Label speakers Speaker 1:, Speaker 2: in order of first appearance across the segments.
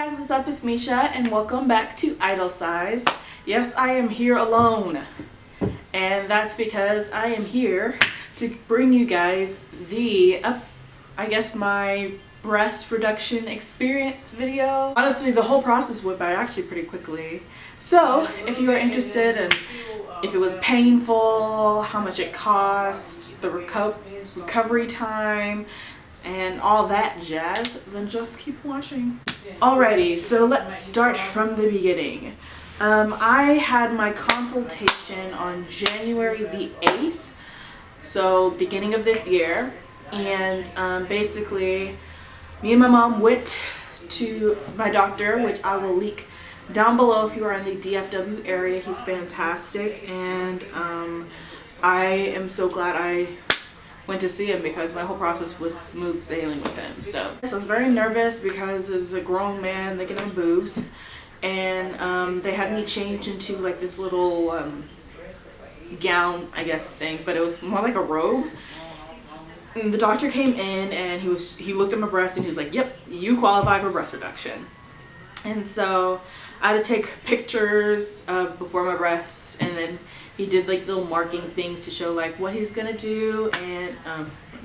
Speaker 1: Guys, what's up? It's Misha and welcome back to Idol Size. Yes, I am here alone, and that's because I am here to bring you guys my breast reduction experience video. Honestly, the whole process went by actually pretty quickly. So if you are interested in if it was painful, how much it cost, the recovery time, and all that jazz, then just keep watching. Alrighty, so let's start from the beginning. I had my consultation on January the 8th, so beginning of this year, and basically me and my mom went to my doctor, which I will link down below if you are in the DFW area. He's fantastic, and I am so glad I went to see him because my whole process was smooth sailing with him. So I was very nervous because as a grown man looking at boobs, and they had me change into like this little gown, I guess, thing, but it was more like a robe. And the doctor came in and he looked at my breast and he was like, "Yep, you qualify for breast reduction." And so I had to take pictures before my breast, and then he did like little marking things to show like what he's gonna do, and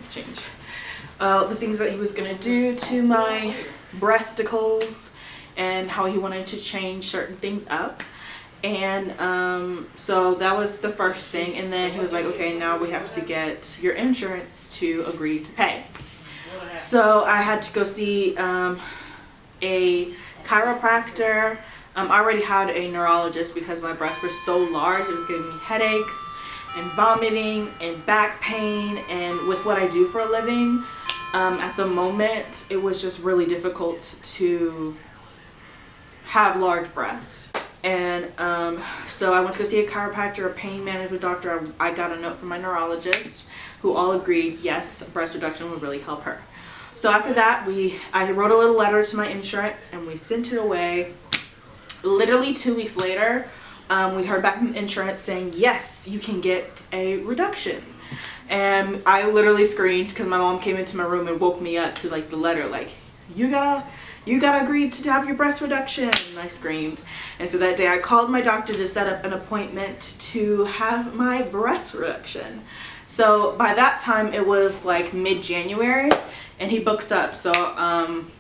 Speaker 1: change the things that he was gonna do to my breasticles and how he wanted to change certain things up. And so that was the first thing, and then he was like, "Okay, now we have to get your insurance to agree to pay." So I had to go see a chiropractor. I already had a neurologist because my breasts were so large. It was giving me headaches and vomiting and back pain, and with what I do for a living, at the moment it was just really difficult to have large breasts. And so I went to go see a chiropractor, a pain management doctor. I got a note from my neurologist who all agreed yes, breast reduction would really help her. So after that, I wrote a little letter to my insurance and we sent it away. Literally 2 weeks later, we heard back from insurance saying, yes, you can get a reduction. And I literally screamed because my mom came into my room and woke me up to like the letter, like, you gotta agree to have your breast reduction. And I screamed. And so that day I called my doctor to set up an appointment to have my breast reduction. So by that time it was like mid-January, and he books up. So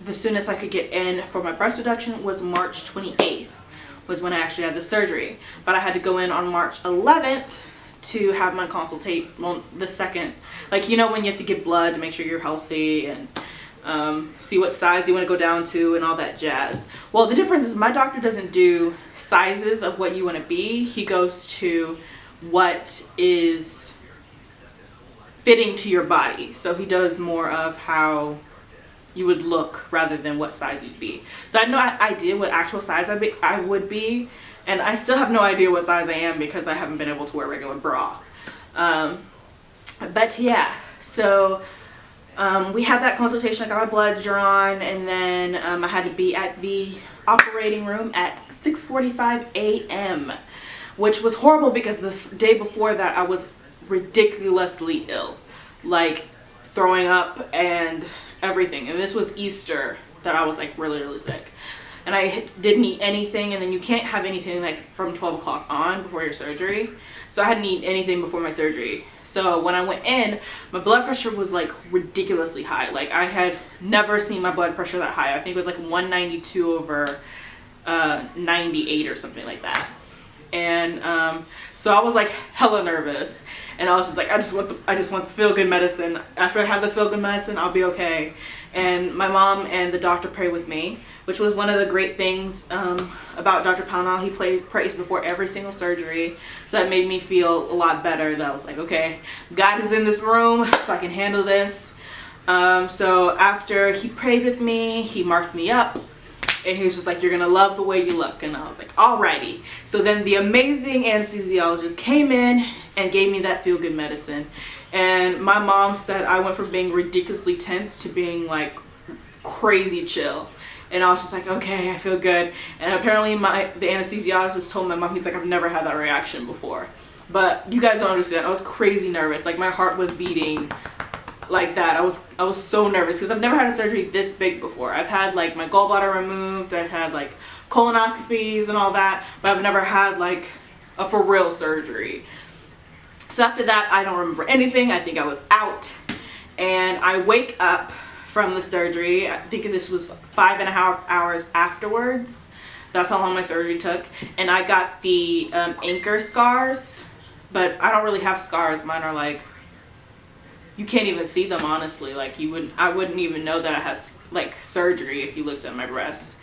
Speaker 1: the soonest I could get in for my breast reduction was March 28th, was when I actually had the surgery. But I had to go in on March 11th to have my the second, like, you know, when you have to give blood to make sure you're healthy and see what size you want to go down to and all that jazz. Well, the difference is my doctor doesn't do sizes of what you want to be. He goes to what is fitting to your body. So he does more of how you would look rather than what size you'd be. So I had no idea what actual size I would be, and I still have no idea what size I am because I haven't been able to wear a regular bra. But yeah, so we had that consultation. I got my blood drawn, and then I had to be at the operating room at 6:45 a.m. which was horrible because the day before that I was ridiculously ill, like throwing up and everything. And this was Easter that I was like really sick, and I didn't eat anything, and then you can't have anything like from 12 o'clock on before your surgery. So I hadn't eaten anything before my surgery. So when I went in, my blood pressure was like ridiculously high. Like I had never seen my blood pressure that high. I think it was like 192 over 98 or something like that. And so I was like hella nervous, and I was just like, I just want the feel-good medicine. After I have the feel-good medicine, I'll be okay. And my mom and the doctor prayed with me, which was one of the great things about Dr. Pownall. He prays before every single surgery, so that made me feel a lot better. That I was like, okay, God is in this room, so I can handle this. So after he prayed with me, he marked me up. And he was just like, you're gonna love the way you look. And I was like, alrighty. So then the amazing anesthesiologist came in and gave me that feel-good medicine. And my mom said I went from being ridiculously tense to being like crazy chill. And I was just like, okay, I feel good. And apparently the anesthesiologist told my mom, he's like, I've never had that reaction before. But you guys don't understand, I was crazy nervous. Like my heart was beating like that. I was so nervous because I've never had a surgery this big before. I've had like my gallbladder removed, I've had like colonoscopies and all that, but I've never had like a for real surgery. So after that, I don't remember anything. I think I was out, and I wake up from the surgery. I think this was 5.5 hours afterwards. That's how long my surgery took. And I got the anchor scars, but I don't really have scars. Mine are like, you can't even see them, honestly. Like I wouldn't even know that I had like surgery if you looked at my breast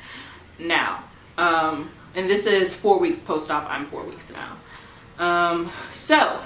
Speaker 1: now. And this is 4 weeks post-op. I'm 4 weeks now. So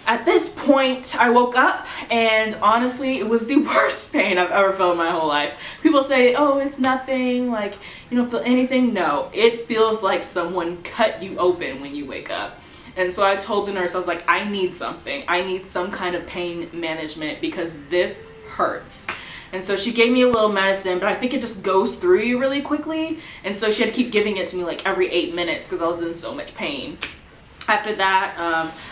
Speaker 1: at this point, I woke up, and honestly, it was the worst pain I've ever felt in my whole life. People say, oh, it's nothing, like, you don't feel anything. No, it feels like someone cut you open when you wake up. And so I told the nurse, I was like, I need something. I need some kind of pain management because this hurts. And so she gave me a little medicine, but I think it just goes through you really quickly. And so she had to keep giving it to me like every 8 minutes because I was in so much pain. After that,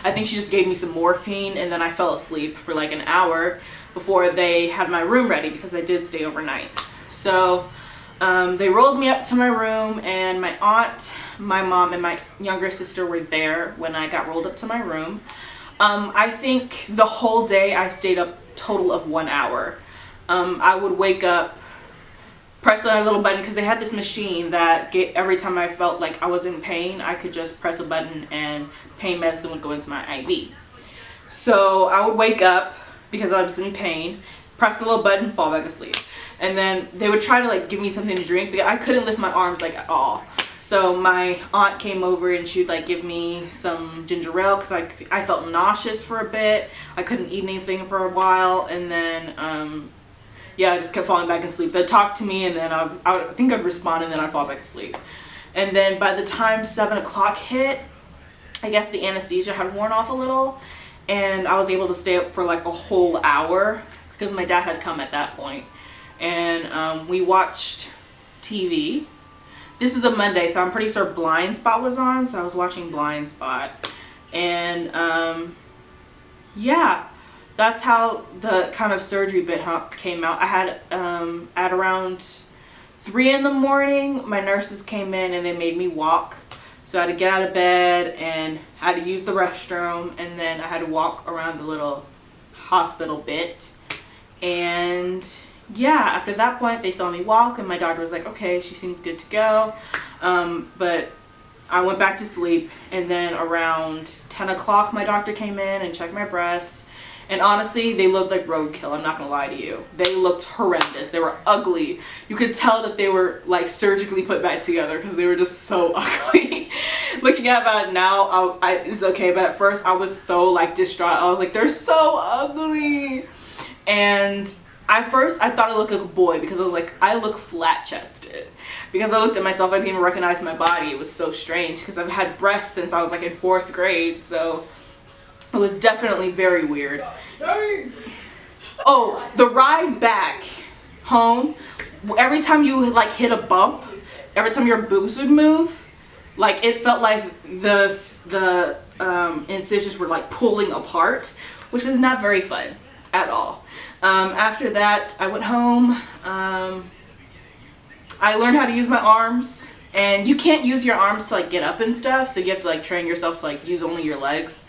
Speaker 1: I think she just gave me some morphine, and then I fell asleep for like an hour before they had my room ready because I did stay overnight. So they rolled me up to my room, and my aunt, my mom, and my younger sister were there when I got rolled up to my room. I think the whole day I stayed up total of 1 hour. I would wake up, press a little button, because they had this machine that every time I felt like I was in pain, I could just press a button and pain medicine would go into my IV. So I would wake up because I was in pain, press the little button, fall back asleep. And then they would try to like give me something to drink because I couldn't lift my arms like at all. So my aunt came over and she'd like give me some ginger ale because I felt nauseous for a bit. I couldn't eat anything for a while, and then yeah, I just kept falling back asleep. They'd talk to me, and then I think I'd respond, and then I'd fall back asleep. And then by the time 7 o'clock hit, I guess the anesthesia had worn off a little, and I was able to stay up for like a whole hour because my dad had come at that point. And we watched TV. This is a Monday, so I'm pretty sure Blind Spot was on, so I was watching Blind Spot. And yeah. That's how the kind of surgery bit came out. I had, at around 3 in the morning, my nurses came in and they made me walk. So I had to get out of bed and I had to use the restroom, and then I had to walk around the little hospital bit. And yeah, after that point, they saw me walk, and my doctor was like, okay, she seems good to go. But I went back to sleep, and then around 10 o'clock, my doctor came in and checked my breasts. And honestly, they looked like roadkill, I'm not gonna lie to you. They looked horrendous. They were ugly. You could tell that they were like surgically put back together because they were just so ugly. Looking at it now, it's okay, but at first I was so like distraught. I was like, they're so ugly. And at first I thought I looked like a boy because I was like, I look flat chested. Because I looked at myself, I didn't even recognize my body. It was so strange because I've had breasts since I was like in 4th grade, so it was definitely very weird. Oh, the ride back home, every time you like hit a bump, every time your boobs would move, like it felt like the incisions were like pulling apart, which was not very fun at all. After that, I went home. I learned how to use my arms, and you can't use your arms to like get up and stuff, so you have to like train yourself to like use only your legs.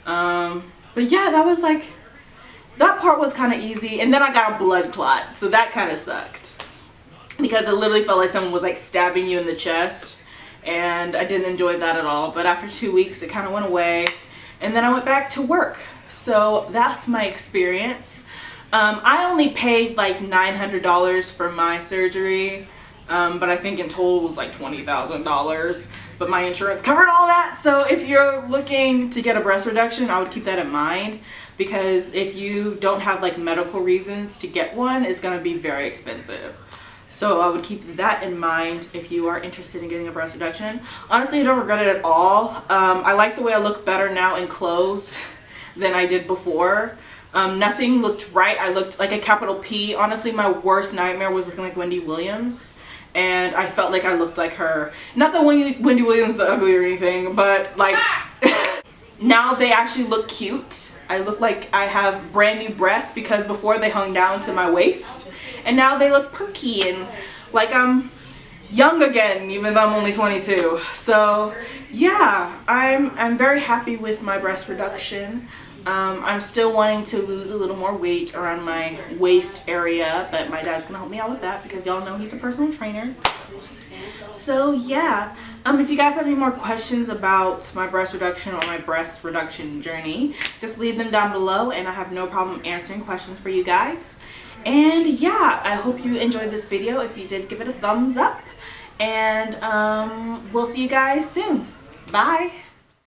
Speaker 1: But yeah, that was like, that part was kind of easy. And then I got a blood clot, so that kind of sucked because it literally felt like someone was like stabbing you in the chest, and I didn't enjoy that at all. But after 2 weeks, it kind of went away, and then I went back to work. So that's my experience. I only paid like $900 for my surgery. But I think in total it was like $20,000, but my insurance covered all that. So if you're looking to get a breast reduction, I would keep that in mind, because if you don't have like medical reasons to get one, it's going to be very expensive. So I would keep that in mind if you are interested in getting a breast reduction. Honestly, I don't regret it at all. I like the way I look better now in clothes than I did before. Nothing looked right. I looked like a capital P. Honestly, my worst nightmare was looking like Wendy Williams. And I felt like I looked like her. Not that Wendy Williams is ugly or anything, but like now they actually look cute. I look like I have brand new breasts because before they hung down to my waist, and now they look perky and like I'm young again, even though I'm only 22. So yeah, I'm very happy with my breast reduction. I'm still wanting to lose a little more weight around my waist area, but my dad's gonna help me out with that because y'all know he's a personal trainer. So yeah, if you guys have any more questions about my breast reduction or my breast reduction journey, just leave them down below and I have no problem answering questions for you guys. And yeah, I hope you enjoyed this video. If you did, give it a thumbs up, and we'll see you guys soon. Bye.